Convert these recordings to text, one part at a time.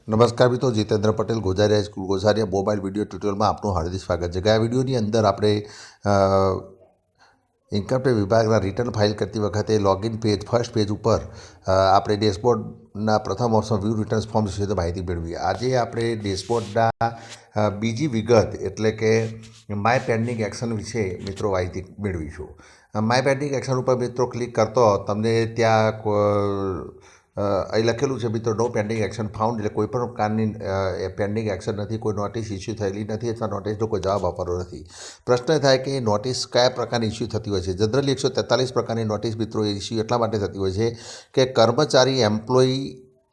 નમસ્કાર મિત્રો, Jitendra Patel Gozaria mobile video ટ્યુટોરિયલમાં આપનું હાર્દિક સ્વાગત છે। ગયા વિડીયોની અંદર આપણે ઇન્કમટેક્સ વિભાગના રિટર્ન ફાઇલ કરતી વખતે લોગિન પેજ ફર્સ્ટ પેજ ઉપર આપણે ડેશબોર્ડના પ્રથમ ઓપ્શન વ્યૂ રિટર્ન્સ ફોર્મ વિશે માહિતી મેળવી। આજે આપણે ડેશબોર્ડના બીજી વિગત એટલે કે માય પેન્ડિંગ એક્શન વિશે મિત્રો માહિતી મેળવીશું। માય પેન્ડિંગ એક્શન ઉપર મિત્રો ક્લિક કરતો તમને ત્યાં અહીં લખેલું છે મિત્રો, નો પેન્ડિંગ એક્શન ફાઉન્ડ, એટલે કોઈ પણ પ્રકારની પેન્ડિંગ એક્શન નથી, કોઈ નોટિસ ઇસ્યુ થયેલી નથી અથવા નોટિસનો કોઈ જવાબ આપવાનો નથી। પ્રશ્ન થાય કે નોટિસ કયા પ્રકારની ઇસ્યુ થતી હોય છે। જનરલી 143 પ્રકારની નોટિસ મિત્રો ઇસ્યુ એટલા માટે થતી હોય છે કે કર્મચારી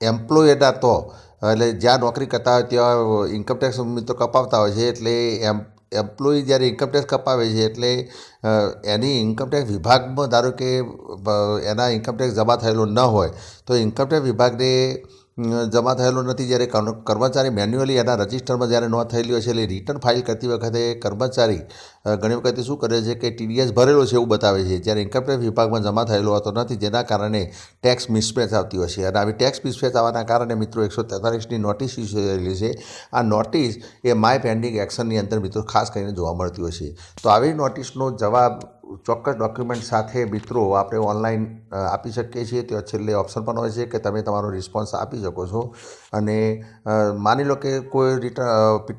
એમ્પ્લોયના તો એટલે જ્યાં નોકરી કરતા હોય ત્યાં ઇન્કમટેક્સ મિત્રો કપાવતા હોય છે, એટલે એમ્પ્લોયી જ્યારે ઇન્કમટેક્સ કપાવે છે એટલે એની ઇન્કમટેક્સ વિભાગમાં ધારો કે એના ઇન્કમટેક્સ જમા થયેલો ન હોય તો ઇન્કમટેક્સ વિભાગને જમા થયેલો નથી, જ્યારે કર્મચારી મેન્યુઅલી એના રજિસ્ટરમાં જ્યારે નોંધ થયેલી હોય છે એટલે રિટર્ન ફાઇલ કરતી વખતે કર્મચારી ઘણી વખતે શું કરે છે કે TDS ભરેલો છે એવું બતાવે છે, જ્યારે ઇન્કમટેક્સ વિભાગમાં જમા થયેલો હોતો નથી, જેના કારણે ટેક્સ મિસમેચ આવતી હોય છે। અને આવી ટેક્સ મિસમેચ આવવાના કારણે મિત્રો 143ની નોટિસ ઇસ્યુ થયેલી છે। આ નોટિસ એ માય પેન્ડિંગ એક્શનની અંદર મિત્રો ખાસ કરીને જોવા મળતી હોય છે। તો આવી નોટિસનો જવાબ ચોક્કસ ડોક્યુમેન્ટ સાથે મિત્રો આપણે ઓનલાઈન આપી શકીએ છીએ। ત્યાં છેલ્લે ઓપ્શન પણ હોય છે કે તમે તમારો રિસ્પોન્સ આપી શકો છો। અને માની લો કે કોઈ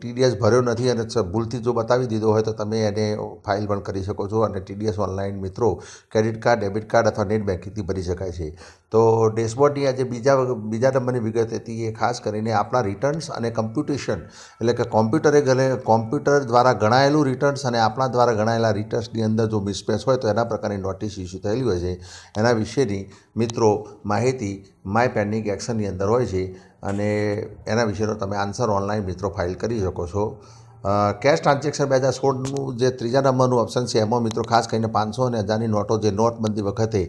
TDS ભર્યો નથી અને ભૂલથી જો બતાવી દીધો હોય તો તમે એને ફાઇલ પણ કરી શકો છો, અને TDS ઓનલાઈન મિત્રો ક્રેડિટ કાર્ડ, ડેબિટ કાર્ડ અથવા નેટ બેન્કિંગથી ભરી શકાય છે। તો ડેશબોર્ડની આજે બીજા નંબરની વિગત હતી એ ખાસ કરીને આપણા રિટર્ન્સ અને કમ્પ્યુટેશન એટલે કે કોમ્પ્યુટર દ્વારા ગણાયેલું રિટર્ન્સ અને આપણા દ્વારા ગણાયેલા રિટર્ન્સની અંદર જો મિસમેચ હોય તો એના પ્રકારની નોટિસ ઇસ્યુ થયેલી હોય છે, એના વિશેની મિત્રો માહિતી માય પેન્ડિંગ એક્શનની અંદર હોય છે, અને એના વિશેનો તમે આન્સર ઓનલાઈન મિત્રો ફાઇલ કરી શકો છો। કેશ ટ્રાન્ઝેક્શન 2016નું જે ત્રીજા નંબરનું ઓપ્શન છે એમાં મિત્રો ખાસ કરીને 500 અને 1000ની નોટો જે નોટબંધી વખતે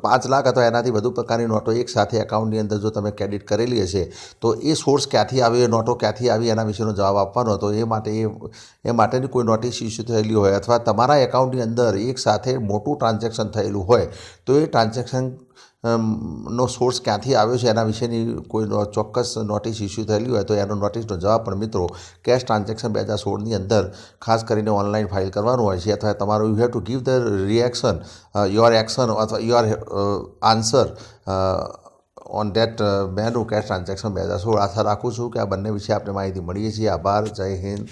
5 લાખ અથવા એનાથી વધુ પ્રકારની નોટો એક સાથે એકાઉન્ટની અંદર જો તમે ક્રેડિટ કરેલી હશે તો એ સોર્સ ક્યાંથી આવી, એ નોટો ક્યાંથી આવી એના વિશેનો જવાબ આપવાનો હતો। એ માટેની કોઈ નોટિસ ઇસ્યુ થયેલી હોય અથવા તમારા એકાઉન્ટની અંદર એક સાથે મોટું ટ્રાન્ઝેક્શન થયેલું હોય તો એ ટ્રાન્ઝેક્શન નો સોર્સ ક્યાંથી આવ્યો છે એના વિશેની કોઈ ચોક્કસ નોટિસ ઇસ્યુ થયેલી હોય તો એનો નોટિસનો જવાબ પણ મિત્રો કેશ ટ્રાન્ઝેક્શન 2016ની અંદર ખાસ કરીને ઓનલાઈન ફાઇલ કરવાનું હોય છે, અથવા તમારું you have to give the reaction your action અથવા your answer on that menu cash transaction 2016। આશા રાખું છું કે આ બંને વિશે આપણે માહિતી મળીએ છીએ। આભાર, જય હિન્દ।